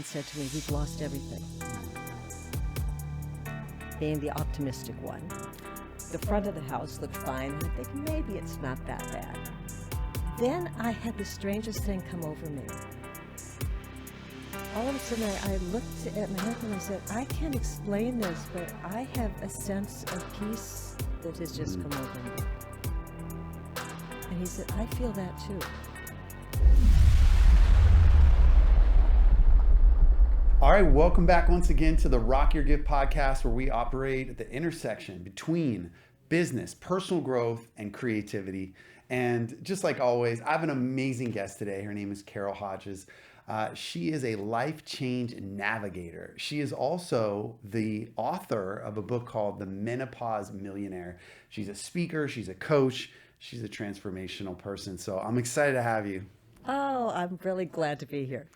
said to me, we've lost everything. Being the optimistic one. The front of the house looked fine. I'm thinking, maybe it's not that bad. Then I had the strangest thing come over me. All of a sudden, I looked at my husband and I said, I can't explain this, but I have a sense of peace that has just come over me. And he said, I feel that too. All right, welcome back once again to the Rock Your Gift podcast, where we operate at the intersection between business, personal growth, and creativity. And just like always, I have an amazing guest today. Her name is Carol Hodges. She is a life change navigator. She is also the author of a book called The Menopause Millionaire. She's a speaker, she's a coach, she's a transformational person. So I'm excited to have you. Oh, I'm really glad to be here.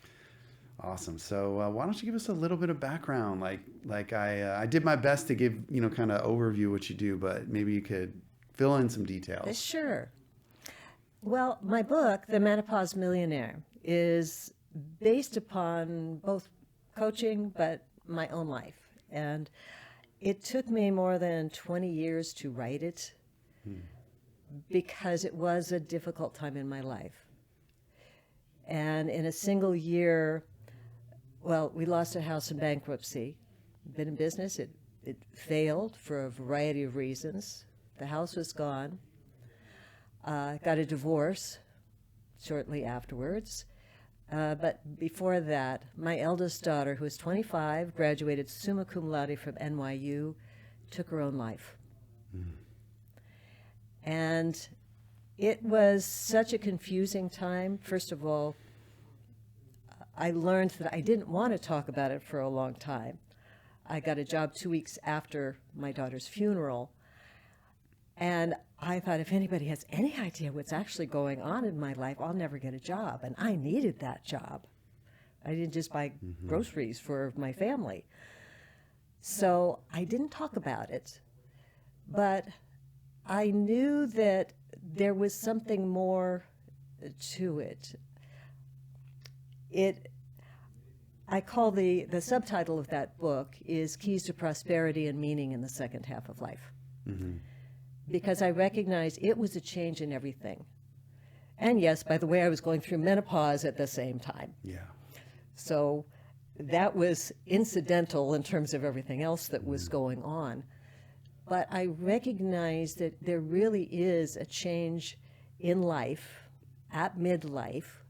Awesome. So why don't you give us a little bit of background? Like I did my best to give, kind of overview what you do, but maybe you could fill in some details. Sure. Well, my book, The Menopause Millionaire, is based upon both coaching, but my own life. And it took me more than 20 years to write it because it was a difficult time in my life. And in a single year, well, we lost a house in bankruptcy. Been in business, it failed for a variety of reasons. The house was gone. Got a divorce shortly afterwards. But before that, my eldest daughter, who was 25, graduated summa cum laude from NYU, took her own life. And it was such a confusing time. First of all, I learned that I didn't want to talk about it for a long time. I got a job 2 weeks after my daughter's funeral. And I thought, if anybody has any idea what's actually going on in my life, I'll never get a job. And I needed that job. I didn't just buy groceries for my family. So I didn't talk about it. But I knew that there was something more to it. I call the subtitle of that book is Keys to Prosperity and Meaning in the Second Half of Life. Because I recognized it was a change in everything. And yes, by the way, I was going through menopause at the same time. Yeah. So that was incidental in terms of everything else that was going on. But I recognized that there really is a change in life at midlife.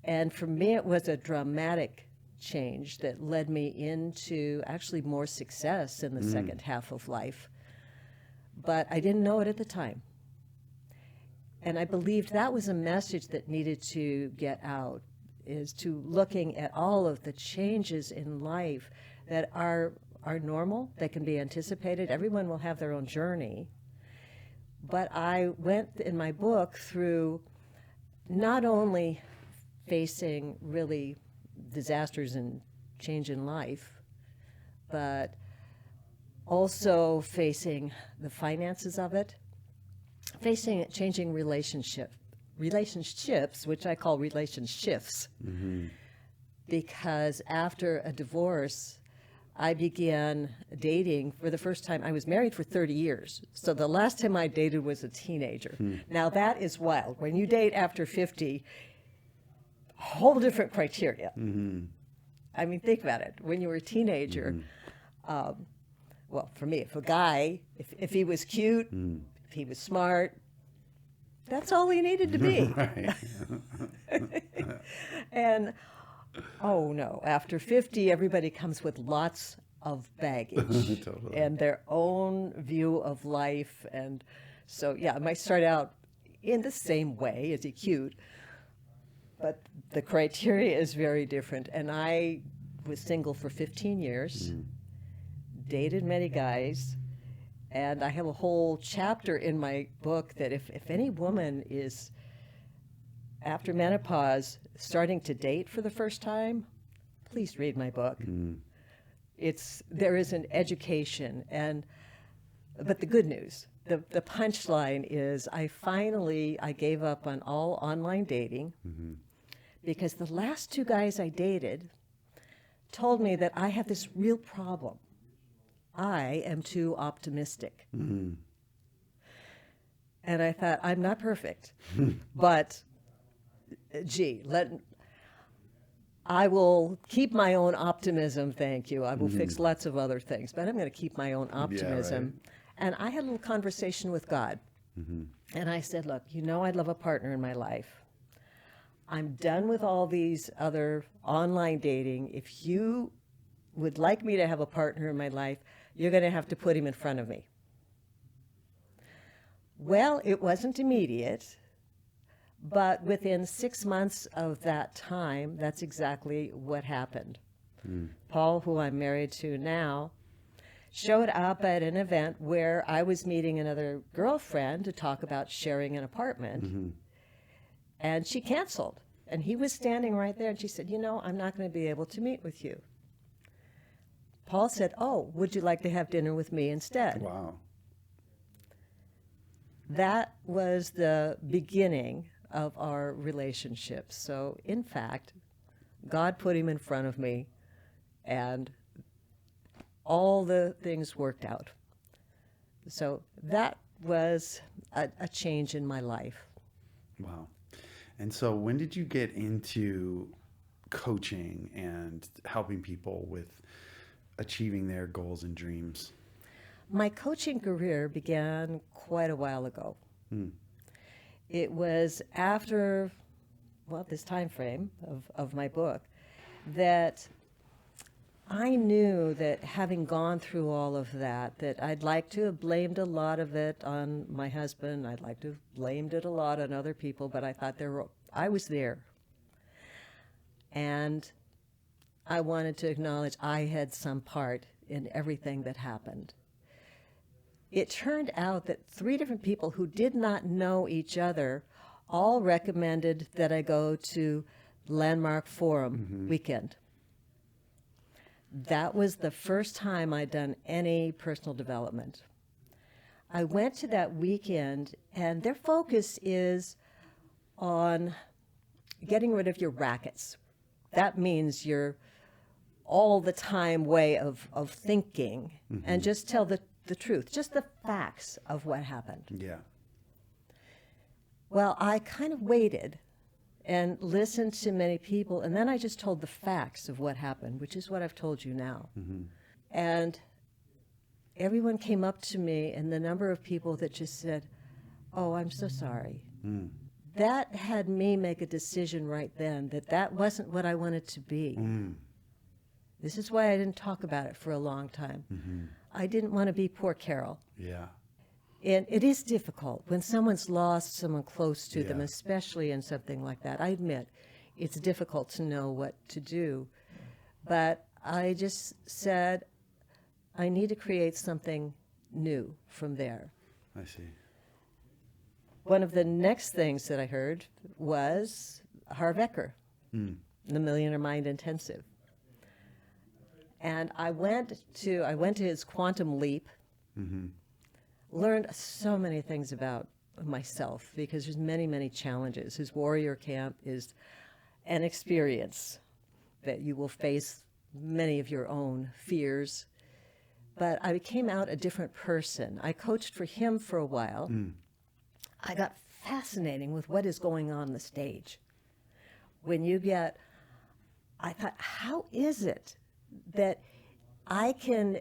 And for me, it was a dramatic change that led me into actually more success in the second half of life. But I didn't know it at the time. And I believed that was a message that needed to get out, is to looking at all of the changes in life that are normal, that can be anticipated. Everyone will have their own journey. But I went in my book through not only facing really disasters and change in life, but also facing the finances of it, facing changing relationships, which I call relationships, because after a divorce, I began dating for the first time. I was married for 30 years, so the last time I dated was a teenager. Now that is wild. When you date after 50, whole different criteria. I mean, think about it. When you were a teenager, well, for me, if a guy, if he was cute, if he was smart, that's all he needed to be. And, oh no, after 50, everybody comes with lots of baggage Totally. and their own view of life. And so, yeah, it might start out in the same way, is he cute? But the criteria is very different. And I was single for 15 years. Dated many guys, and I have a whole chapter in my book that if any woman is, after menopause, starting to date for the first time, please read my book. There is an education, but the good news, the punchline is I gave up on all online dating because the last two guys I dated, told me that I have this real problem. I am too optimistic. Mm-hmm. And I thought, I'm not perfect, but gee, I will keep my own optimism, thank you. I will fix lots of other things, but I'm going to keep my own optimism. right. And I had a little conversation with God. And I said, look, you know I'd love a partner in my life. I'm done with all these other online dating. If you would like me to have a partner in my life, you're going to have to put him in front of me. Well, it wasn't immediate, but within 6 months of that time, that's exactly what happened. Paul, who I'm married to now, showed up at an event where I was meeting another girlfriend to talk about sharing an apartment, and she canceled. And he was standing right there, and she said, you know, I'm not going to be able to meet with you. Paul said, oh, would you like to have dinner with me instead? Wow. That was the beginning of our relationship. So, in fact, God put him in front of me, and all the things worked out. So that was a change in my life. Wow. And so when did you get into coaching and helping people with achieving their goals and dreams? My coaching career began quite a while ago. It was after, well, this time frame of my book that I knew that having gone through all of that I'd like to have blamed a lot of it on my husband. I'd like to have blamed it a lot on other people, but I thought I was there. And I wanted to acknowledge I had some part in everything that happened. It turned out that 3 different people who did not know each other all recommended that I go to Landmark Forum weekend. That was the first time I'd done any personal development. I went to that weekend, and their focus is on getting rid of your rackets. That means your all the time way of thinking, and just tell the truth, just the facts of what happened. Yeah. Well, I kind of waited and listened to many people, and then I just told the facts of what happened, which is what I've told you now. And everyone came up to me, and the number of people that just said, oh, I'm so sorry. That had me make a decision right then that wasn't what I wanted to be. This is why I didn't talk about it for a long time. I didn't want to be poor Carol. Yeah. And it is difficult when someone's lost someone close to them, especially in something like that. I admit it's difficult to know what to do. But I just said, I need to create something new from there. I see. One of the next things that I heard was Harv Eker, the Millionaire Mind Intensive. And I went to his Quantum Leap, learned so many things about myself because there's many, many challenges. His Warrior Camp is an experience that you will face many of your own fears. But I came out a different person. I coached for him for a while. I got fascinating with what is going on the stage. I thought, how is it that I can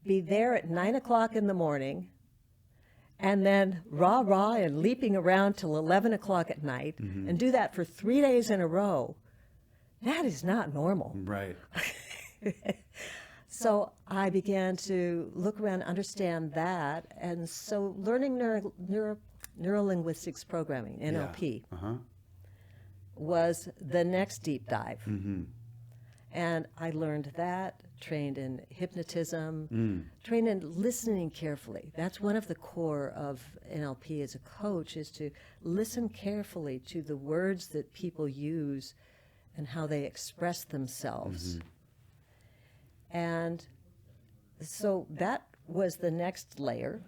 be there at 9 o'clock in the morning and then rah-rah and leaping around till 11 o'clock at night and do that for 3 days in a row? That is not normal. Right. So I began to look around, understand that, and so learning neuro-linguistics programming, NLP, was the next deep dive. And I learned that, trained in hypnotism, trained in listening carefully. That's one of the core of NLP as a coach, is to listen carefully to the words that people use and how they express themselves. And so that was the next layer.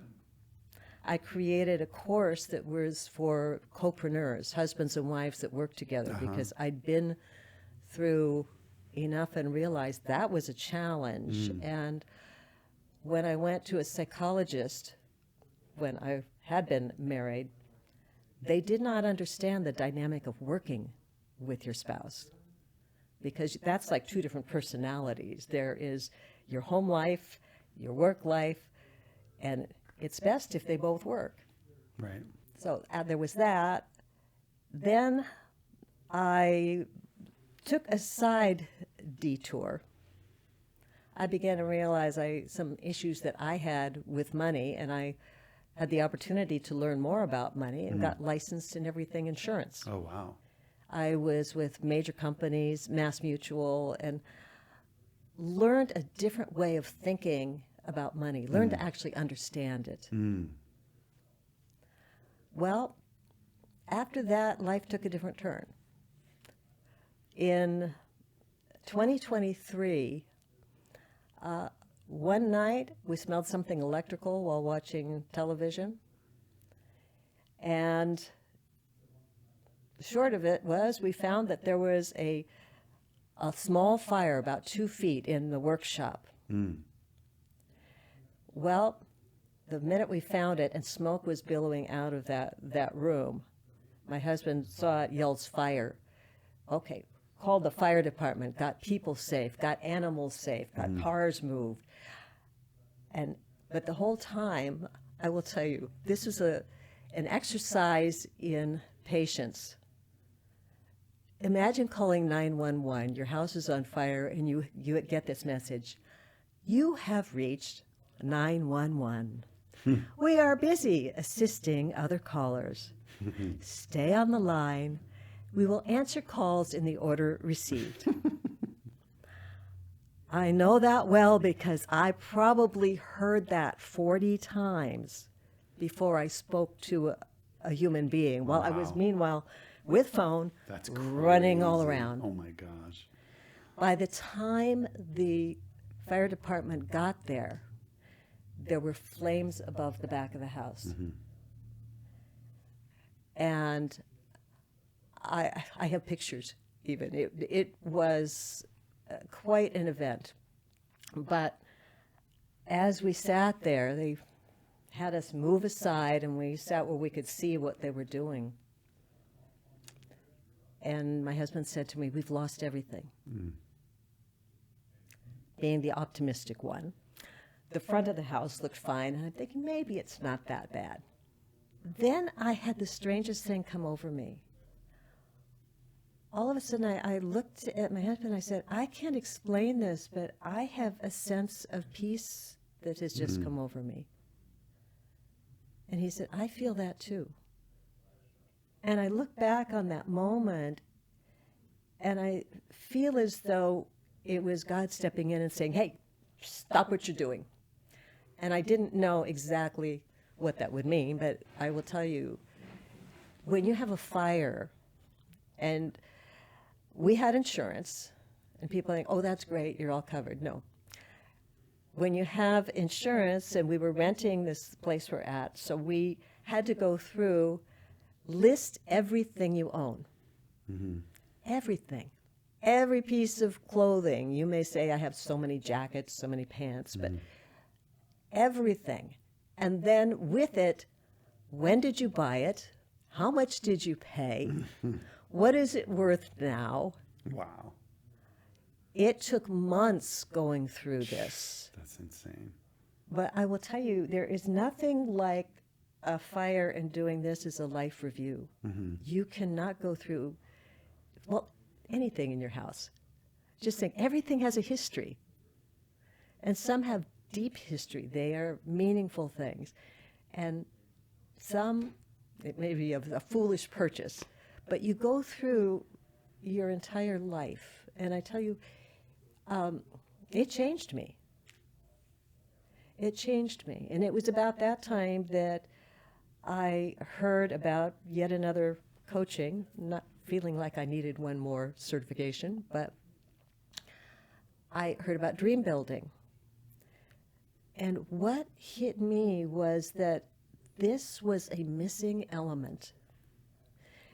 I created a course that was for copreneurs, husbands and wives that work together, because I'd been through enough and realized that was a challenge. And when I went to a psychologist, when I had been married, they did not understand the dynamic of working with your spouse, because that's like two different personalities. There is your home life, your work life, and it's best if they both work. Right. So there was that. Then I took a side detour. I began to realize some issues that I had with money, and I had the opportunity to learn more about money and got licensed in everything insurance. Oh, wow. I was with major companies, Mass Mutual, and learned a different way of thinking about money, learned to actually understand it. Well, after that, life took a different turn. In 2023, one night we smelled something electrical while watching television, and the short of it was we found that there was a small fire about 2 feet in the workshop. Well, the minute we found it and smoke was billowing out of that room, my husband saw it, yells fire. Okay, called the fire department, got people safe, got animals safe, got cars moved. But the whole time, I will tell you, this was an exercise in patience. Imagine calling 911, your house is on fire, and you get this message. You have reached 911. We are busy assisting other callers. Stay on the line. We will answer calls in the order received. I know that well because I probably heard that 40 times before I spoke to a human being, while I was meanwhile with phone running all around. Oh my gosh. By the time the fire department got there were flames above the back of the house. And I have pictures even. It was quite an event. But as we sat there, they had us move aside, and we sat where we could see what they were doing. And my husband said to me, "We've lost everything." Being the optimistic one. The front of the house looked fine, and I'm thinking, maybe it's not that bad. Then I had the strangest thing come over me. All of a sudden, I looked at my husband, and I said, I can't explain this, but I have a sense of peace that has just come over me. And he said, I feel that too. And I look back on that moment, and I feel as though it was God stepping in and saying, hey, stop what you're doing. And I didn't know exactly what that would mean, but I will tell you, when you have a fire, and we had insurance, and people think, oh, that's great, you're all covered. No. When you have insurance, and we were renting this place we're at, so we had to go through, list everything you own. Everything. Every piece of clothing. You may say, I have so many jackets, so many pants, but everything. And then with it, when did you buy it? How much did you pay? What is it worth now? Wow. It took months going through this. That's insane. But I will tell you, there is nothing like a fire and doing this as a life review. You cannot go through, well, anything in your house. Just think, everything has a history. And some have deep history. They are meaningful things. And some, it may be a foolish purchase, but you go through your entire life. And I tell you, it changed me. It changed me. And it was about that time that I heard about yet another coaching, not feeling like I needed one more certification, but I heard about dream building. And what hit me was that this was a missing element.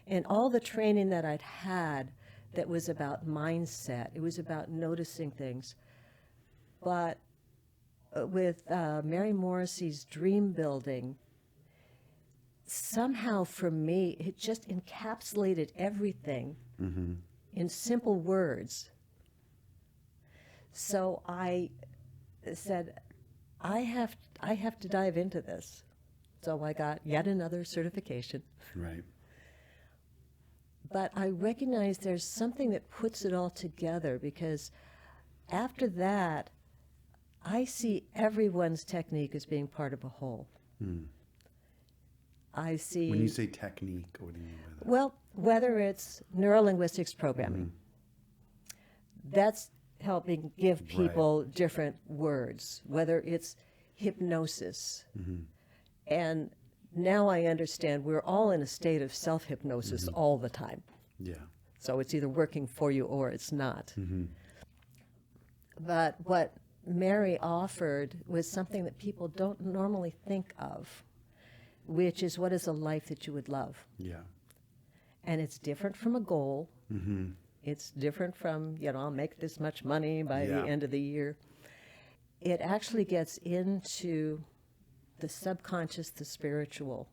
And all the training that I'd had, that was about mindset. It was about noticing things. But with Mary Morrissey's dream building, somehow for me, it just encapsulated everything in simple words. So I said, I have to dive into this. So I got yet another certification. Right. But I recognize there's something that puts it all together, because after that, I see everyone's technique as being part of a whole. I see... When you say technique, what do you mean by that? Well, whether it's neurolinguistics programming, that's helping give people different words, whether it's hypnosis. And now I understand we're all in a state of self-hypnosis all the time. Yeah. So it's either working for you or it's not. But what Mary offered was something that people don't normally think of, which is, what is a life that you would love? Yeah. And it's different from a goal. It's different from, I'll make this much money by the end of the year. It actually gets into the subconscious, the spiritual,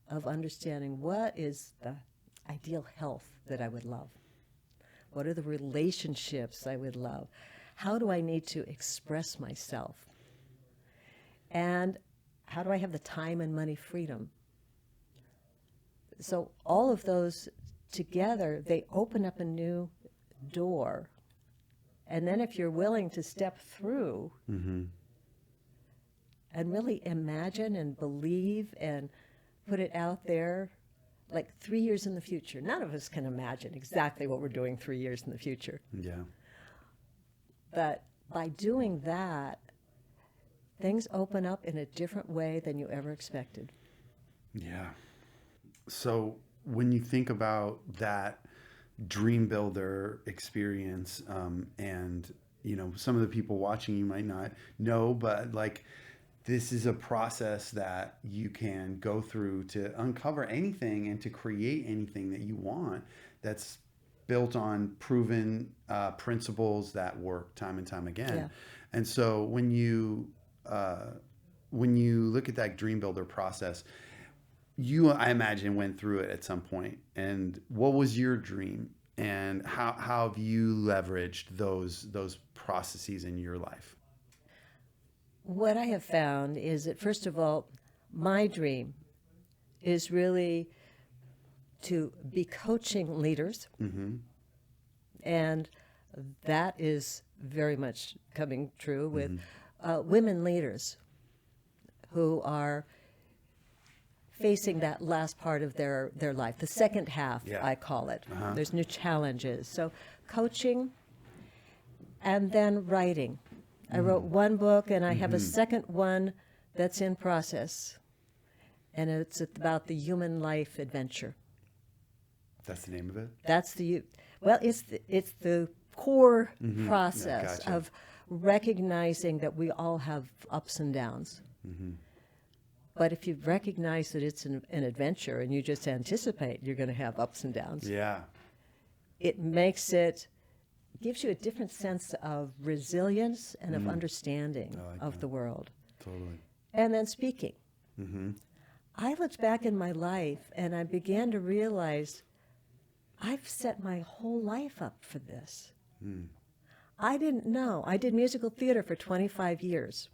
of understanding what is the ideal health that I would love. What are the relationships I would love? How do I need to express myself? And how do I have the time and money freedom? So all of those together, they open up a new door. And then if you're willing to step through and really imagine and believe and put it out there, like 3 years in the future. None of us can imagine exactly what we're doing 3 years in the future. Yeah. But by doing that, things open up in a different way than you ever expected. Yeah. So when you think about that dream builder experience, and some of the people watching you might not know, but like, this is a process that you can go through to uncover anything and to create anything that you want, that's built on proven principles that work time and time again. Yeah. And so when you look at that dream builder process, I imagine, went through it at some point. And what was your dream, and how have you leveraged those processes in your life? What I have found is that, first of all, my dream is really to be coaching leaders. And that is very much coming true with women leaders who are facing that last part of their life, the second half, I call it. There's new challenges. So coaching, and then writing. I wrote one book, and I have a second one that's in process, and it's about the human life adventure. That's the name of it? That's it's the core process of recognizing that we all have ups and downs. But if you recognize that it's an adventure and you just anticipate you're going to have ups and downs, it gives you a different sense of resilience and of understanding of the world. Totally. And then speaking. I looked back in my life and I began to realize I've set my whole life up for this. I didn't know. I did musical theater for 25 years.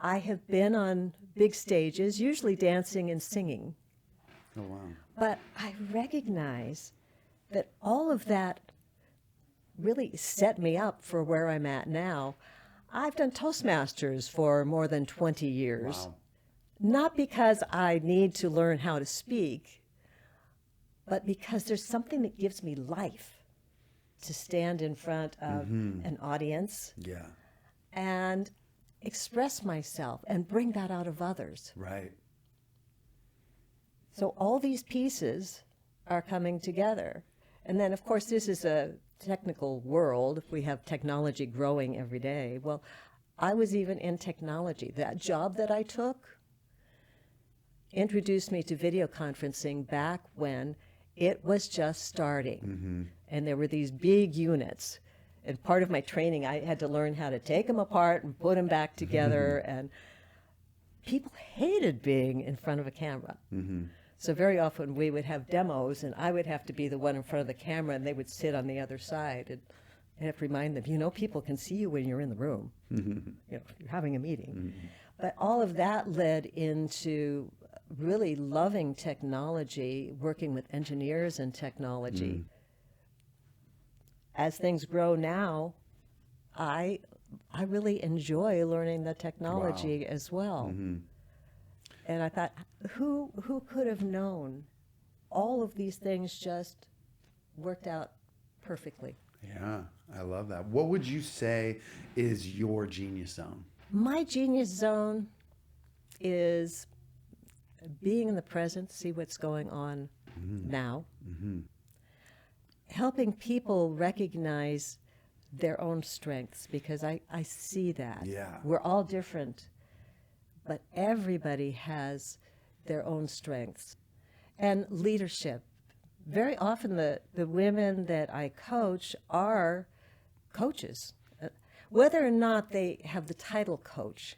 I have been on big stages, usually dancing and singing. Oh, wow. But I recognize that all of that really set me up for where I'm at now. I've done Toastmasters for more than 20 years. Wow. Not because I need to learn how to speak, but because there's something that gives me life to stand in front of an audience and express myself and bring that out of others. Right. So all these pieces are coming together. And then, of course, this is a technical world. We have technology growing every day. Well, I was even in technology. That job that I took introduced me to video conferencing back when it was just starting. Mm-hmm. And there were these big units. And part of my training, I had to learn how to take them apart and put them back together. And people hated being in front of a camera. Mm-hmm. So very often we would have demos, and I would have to be the one in front of the camera, and they would sit on the other side. And I have to remind them, people can see you when you're in the room. Mm-hmm. You're having a meeting. Mm-hmm. But all of that led into really loving technology, working with engineers and technology. As things grow now, I really enjoy learning the technology as well. Mm-hmm. And I thought, who could have known all of these things just worked out perfectly? Yeah, I love that. What would you say is your genius zone? My genius zone is being in the present, see what's going on now, helping people recognize their own strengths, because I see that. Yeah. We're all different, but everybody has their own strengths. And leadership. Very often the women that I coach are coaches. Whether or not they have the title coach,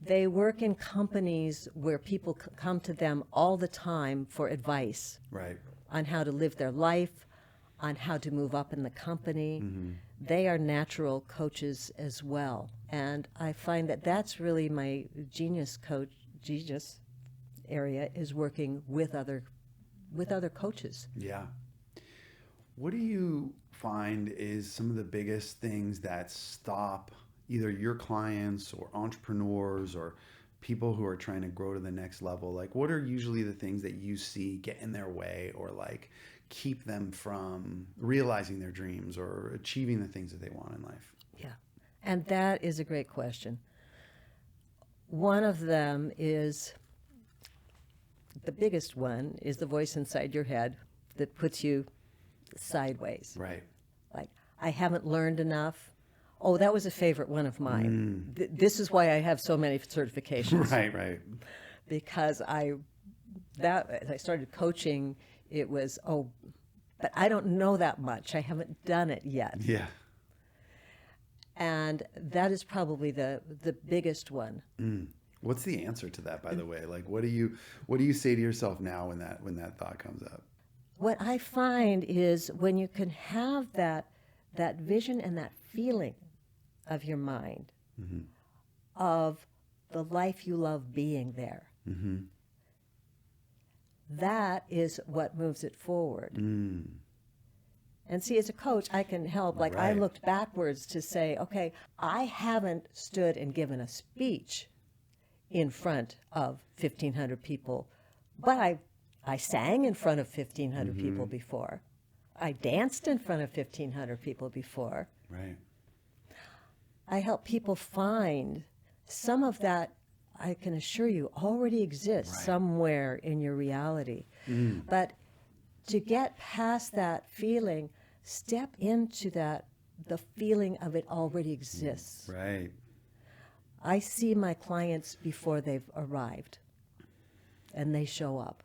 they work in companies where people come to them all the time for advice Right. on how to live their life, on how to move up in the company. They are natural coaches as well. And I find that that's really my genius area, is working with other coaches. Yeah. What do you find is some of the biggest things that stop either your clients or entrepreneurs or people who are trying to grow to the next level? Like, what are usually the things that you see get in their way, or like keep them from realizing their dreams or achieving the things that they want in life? Yeah. And that is a great question. One of them is, the biggest one is the voice inside your head that puts you sideways. Right. Like, I haven't learned enough. Oh, that was a favorite one of mine. This is why I have so many certifications. Right. Because as I started coaching, it was, but I don't know that much. I haven't done it yet. Yeah. And that is probably the biggest one. What's the answer to that, by the way? Like, what do you say to yourself now when that thought comes up? What I find is when you can have that vision and that feeling of your mind, of the life you love being there, that is what moves it forward. And see, as a coach, I can help. Like, I Right. looked backwards to say, okay, I haven't stood and given a speech in front of 1,500 people, but I sang in front of 1,500 people before. I danced in front of 1,500 people before. Right. I help people find some of that, I can assure you, already exists somewhere in your reality. But to get past that feeling, step into the feeling of it already exists. Right. I see my clients before they've arrived, and they show up.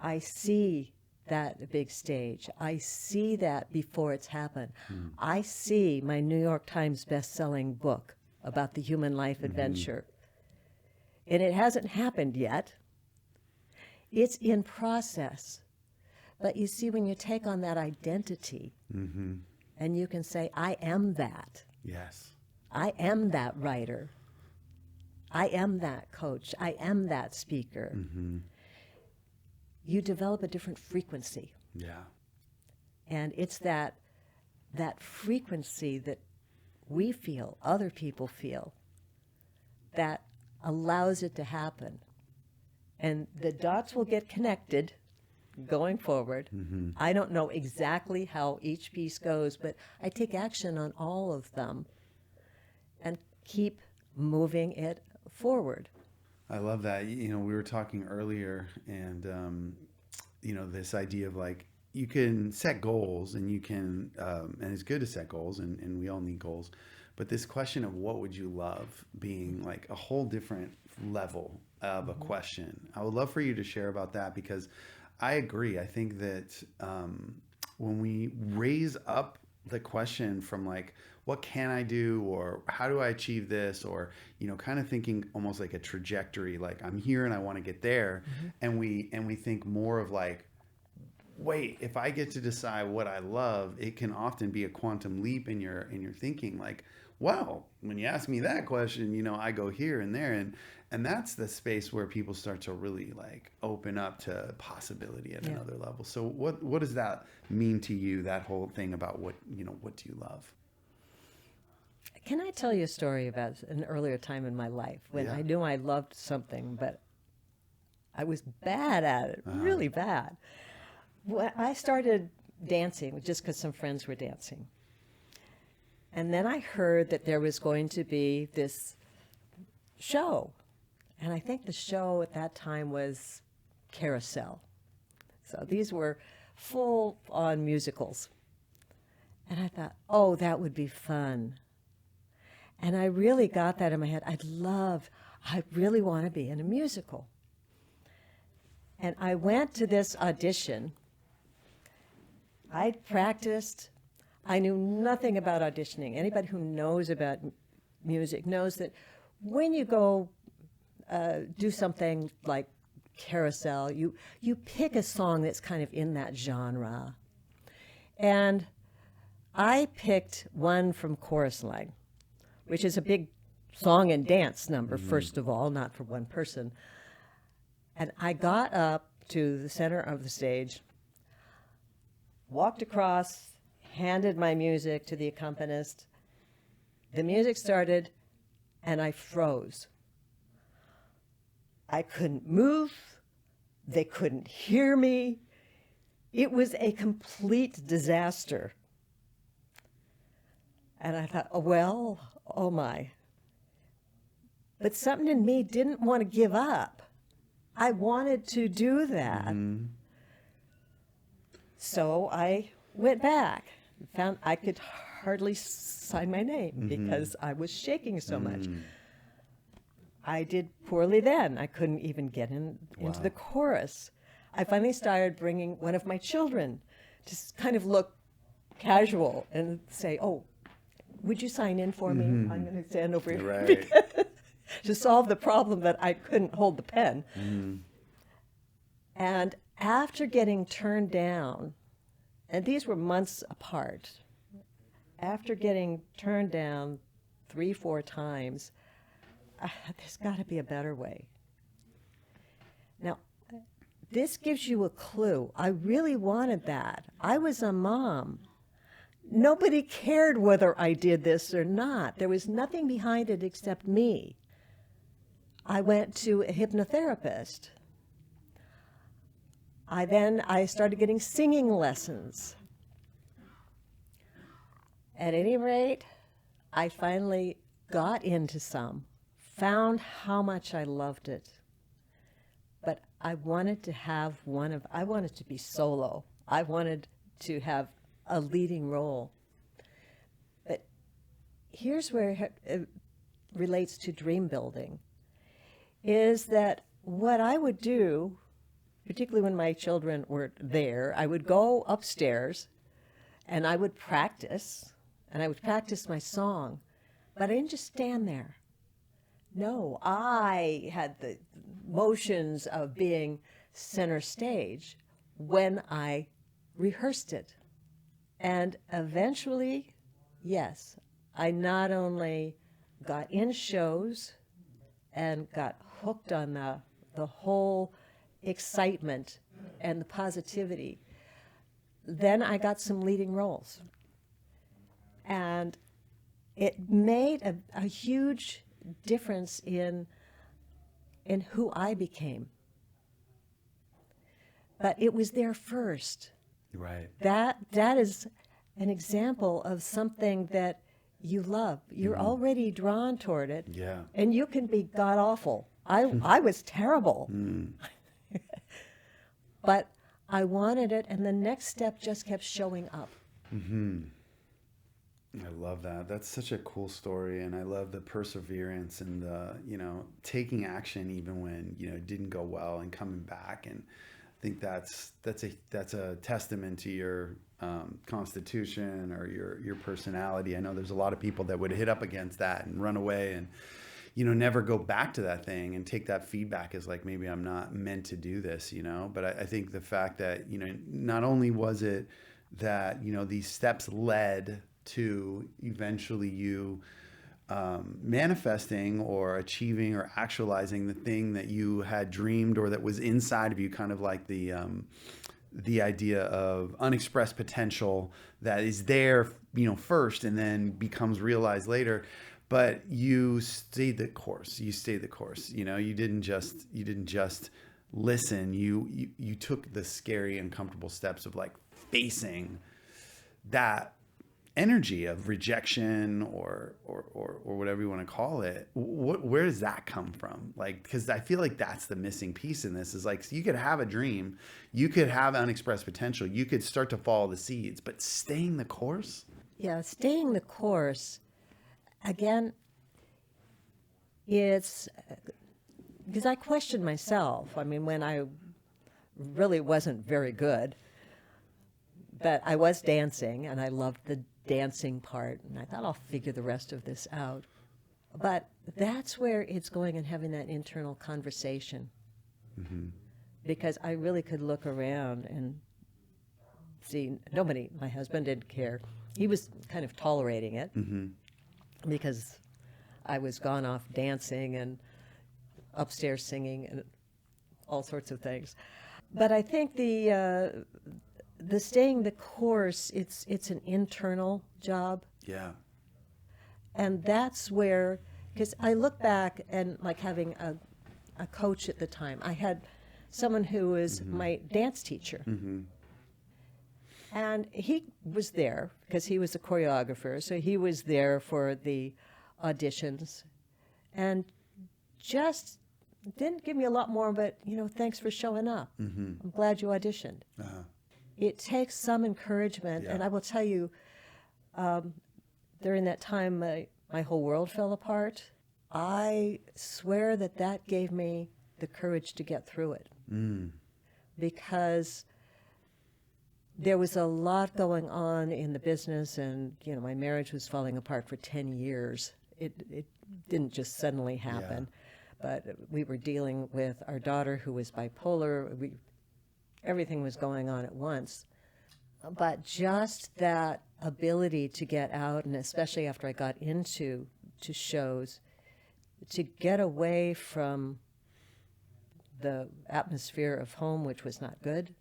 I see that big stage. I see that before it's happened. I see my New York Times best-selling book about the human life adventure. And it hasn't happened yet. It's in process. But you see, when you take on that identity, and you can say, I am that. Yes. I am that writer. I am that coach. I am that speaker. You develop a different frequency. Yeah. And it's that frequency that we feel, other people feel, that allows it to happen. And the dots will get connected going forward. I don't know exactly how each piece goes, but I take action on all of them and keep moving it forward. I love that. We were talking earlier, and this idea of like, you can set goals, and you can, and it's good to set goals, and we all need goals, But this question of what would you love being like a whole different level of a question. I would love for you to share about that, because I agree. I think that when we raise up the question from like, what can I do, or how do I achieve this, or, you know, kind of thinking almost like a trajectory, like I'm here and I want to get there. And we think more of like, wait, if I get to decide what I love, it can often be a quantum leap in your thinking. Like, wow, when you ask me that question, you know, I go here and there, and that's the space where people start to really like open up to possibility at another level. So what does that mean to you, that whole thing about what, you know, what do you love? Can I tell you a story about an earlier time in my life when I knew I loved something, but I was bad at it, really bad. When I started dancing just because some friends were dancing. And then I heard that there was going to be this show. And I think the show at that time was Carousel. So these were full-on musicals. And I thought, oh, that would be fun. And I really got that in my head. I really want to be in a musical. And I went to this audition. I'd practiced. I knew nothing about auditioning. Anybody who knows about music knows that when you go do something like Carousel, you pick a song that's kind of in that genre. And I picked one from Chorus Line, which is a big song and dance number, first of all, not for one person. And I got up to the center of the stage, walked across, handed my music to the accompanist. The music started, and I froze. I couldn't move. They couldn't hear me. It was a complete disaster. And I thought, oh my. But something in me didn't want to give up. I wanted to do that. So I went back. Found I could hardly sign my name because I was shaking so much. I did poorly then. I couldn't even get into the chorus. I finally started bringing one of my children to kind of look casual and say, oh, would you sign in for me? I'm going to stand over here to solve the problem that I couldn't hold the pen. And after getting turned down, and these were months apart, after getting turned down 3-4 times, there's got to be a better way. Now, this gives you a clue. I really wanted that. I was a mom. Nobody cared whether I did this or not. There was nothing behind it except me. I went to a hypnotherapist. I started getting singing lessons. At any rate, I finally got into some, found how much I loved it. But I wanted to have I wanted to be solo. I wanted to have a leading role. But here's where it relates to dream building, is that what I would do, particularly when my children were there, I would go upstairs and I would practice, and I would practice my song, but I didn't just stand there. No, I had the motions of being center stage when I rehearsed it. And eventually, yes, I not only got in shows and got hooked on the whole excitement and the positivity, then I got some leading roles. And it made a huge difference in who I became. But it was there first. Right. That is an example of something that you love. You're already drawn toward it. Yeah. And you can be god-awful. I was terrible. But I wanted it, and the next step just kept showing up. I love that. That's such a cool story, and I love the perseverance and the, taking action even when, it didn't go well and coming back. And I think that's a testament to your constitution or your personality. I know there's a lot of people that would hit up against that and run away and, never go back to that thing and take that feedback as like, maybe I'm not meant to do this, But I think the fact that, not only was it that, these steps led to eventually you manifesting or achieving or actualizing the thing that you had dreamed or that was inside of you, kind of like the idea of unexpressed potential that is there, first and then becomes realized later. But you stayed the course. You stayed the course. You didn't just listen. You took the scary, uncomfortable steps of like facing that energy of rejection or whatever you want to call it. Where does that come from? Like, because I feel like that's the missing piece in this is like, so you could have a dream, you could have unexpressed potential, you could start to follow the seeds, but staying the course. Yeah, staying the course, again, it's because I questioned myself. I mean, when I really wasn't very good, but I was dancing and I loved the dancing part, and I thought I'll figure the rest of this out. But that's where it's going and having that internal conversation. Mm-hmm. Because I really could look around and see nobody, my husband didn't care. He was kind of tolerating it because I was gone off dancing and upstairs singing and all sorts of things. But I think the staying the course, it's an internal job. Yeah. And that's where, because I look back and like having a coach at the time, I had someone who was my dance teacher. Mm-hmm. And he was there because he was a choreographer, so he was there for the auditions and just didn't give me a lot more, but, thanks for showing up. Mm-hmm. I'm glad you auditioned. Uh-huh. It takes some encouragement, and I will tell you, during that time, my whole world fell apart. I swear that gave me the courage to get through it. Because there was a lot going on in the business, and my marriage was falling apart for 10 years. It didn't just suddenly happen, but we were dealing with our daughter who was bipolar. Everything was going on at once. But just that ability to get out, and especially after I got into shows, to get away from the atmosphere of home, which was not good,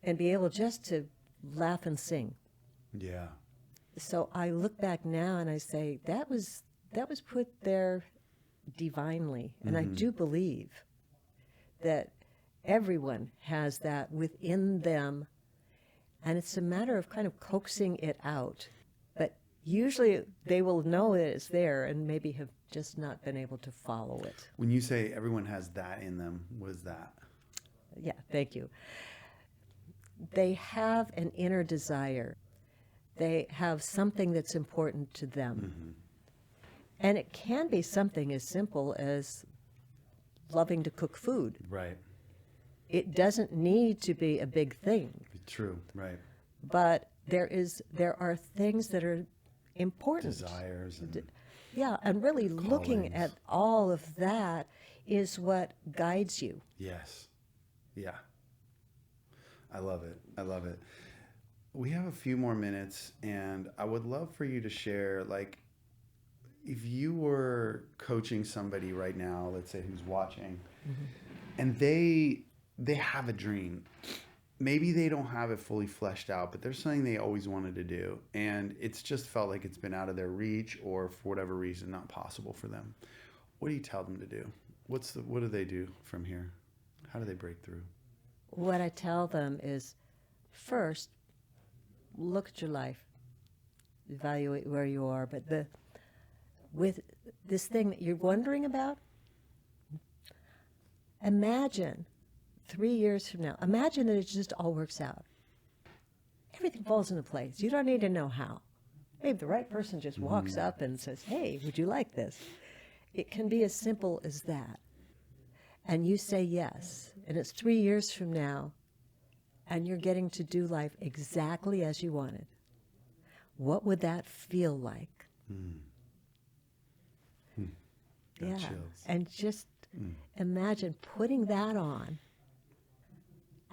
and be able just to laugh and sing. Yeah. So I look back now and I say, that was put there divinely. And I do believe that everyone has that within them, and it's a matter of kind of coaxing it out. But usually they will know that it's there and maybe have just not been able to follow it. When you say everyone has that in them, what is that? Yeah, thank you. They have an inner desire. They have something that's important to them. And it can be something as simple as loving to cook food. Right. It doesn't need to be a big thing. True, right. But there are things that are important. Desires. And really callings. Looking at all of that is what guides you. Yes. Yeah. I love it. I love it. We have a few more minutes, and I would love for you to share, like, if you were coaching somebody right now, let's say who's watching, and they have a dream. Maybe they don't have it fully fleshed out, but there's something they always wanted to do, and it's just felt like it's been out of their reach, or for whatever reason, not possible for them. What do you tell them to do? What do they do from here? How do they break through? What I tell them is, first, look at your life, evaluate where you are, but with this thing that you're wondering about, imagine 3 years from now, imagine that it just all works out. Everything falls into place. You don't need to know how. maybe the right person just walks up and says, hey, would you like this? It can be as simple as that. And you say yes, and it's 3 years from now, and you're getting to do life exactly as you wanted. What would that feel like? Yeah, chills. and just imagine putting that on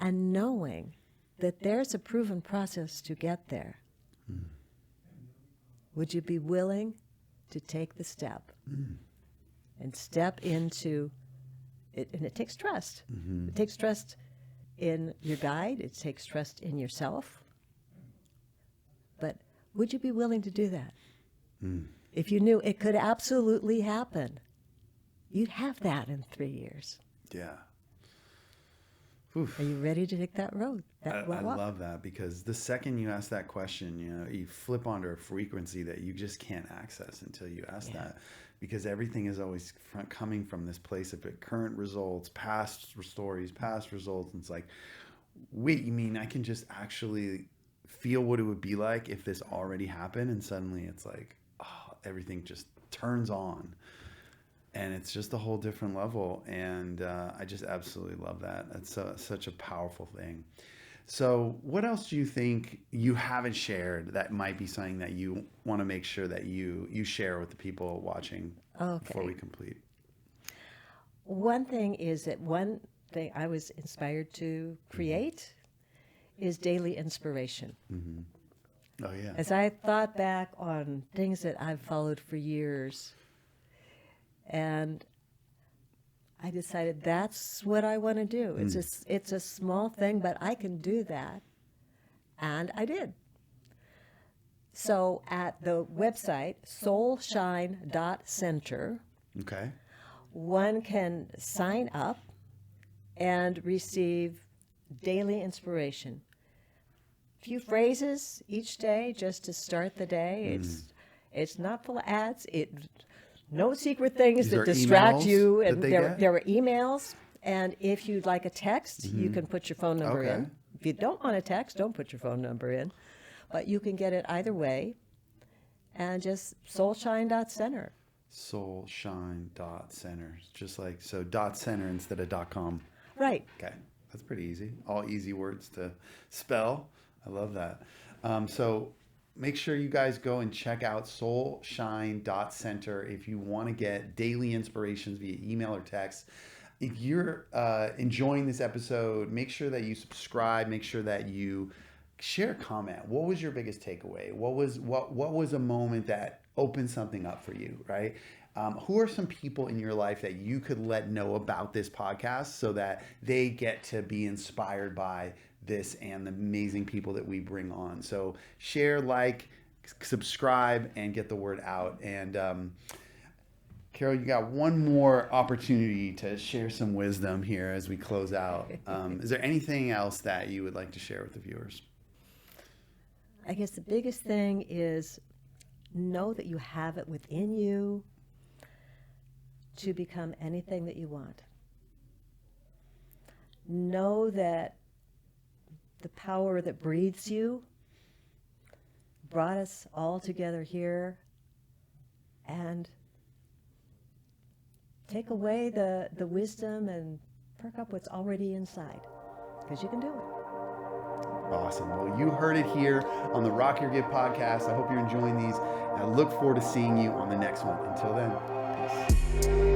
and knowing that there's a proven process to get there. Would you be willing to take the step and step into it? And it takes trust. It takes trust in your guide. It takes trust in yourself. But would you be willing to do that? If you knew it could absolutely happen, you'd have that in 3 years. Yeah. Oof. Are you ready to take that road? I love that, because the second you ask that question, you flip onto a frequency that you just can't access until you ask that, because everything is always coming from this place of current results, past stories, past results. And it's like, wait, you mean I can just actually feel what it would be like if this already happened? And suddenly it's like, oh, everything just turns on. And it's just a whole different level. And I just absolutely love that. That's such a powerful thing. So what else do you think you haven't shared that might be something that you want to make sure that you share with the people watching before we complete? One thing is that one thing I was inspired to create is daily inspiration. Oh, yeah. As I thought back on things that I've followed for years, and I decided that's what I want to do. It's a small thing, but I can do that. And I did. So at the website, soulshine.center, Okay. one can sign up and receive daily inspiration. A few phrases each day just to start the day. It's not full of ads. No secret things that distract you. And there are emails. And if you'd like a text, you can put your phone number in. If you don't want a text, don't put your phone number in. But you can get it either way. And just soulshine.center. Soulshine.center. Just like, so .center instead of .com. Right. Okay. That's pretty easy. All easy words to spell. I love that. So make sure you guys go and check out soulshine.center if you want to get daily inspirations via email or text. If you're enjoying this episode, make sure that you subscribe. Make sure that you share a comment. What was your biggest takeaway? What was a moment that opened something up for you, right? Who are some people in your life that you could let know about this podcast so that they get to be inspired by this and the amazing people that we bring on? So share, like, subscribe, and get the word out. And Carol, you got one more opportunity to share some wisdom here as we close out. Is there anything else that you would like to share with the viewers? I guess the biggest thing is know that you have it within you to become anything that you want. Know that the power that breathes you brought us all together here, and take away the wisdom and perk up what's already inside, because you can do it. Awesome. Well, you heard it here on the Rock Your Gift podcast. I hope you're enjoying these. I look forward to seeing you on the next one. Until then, peace.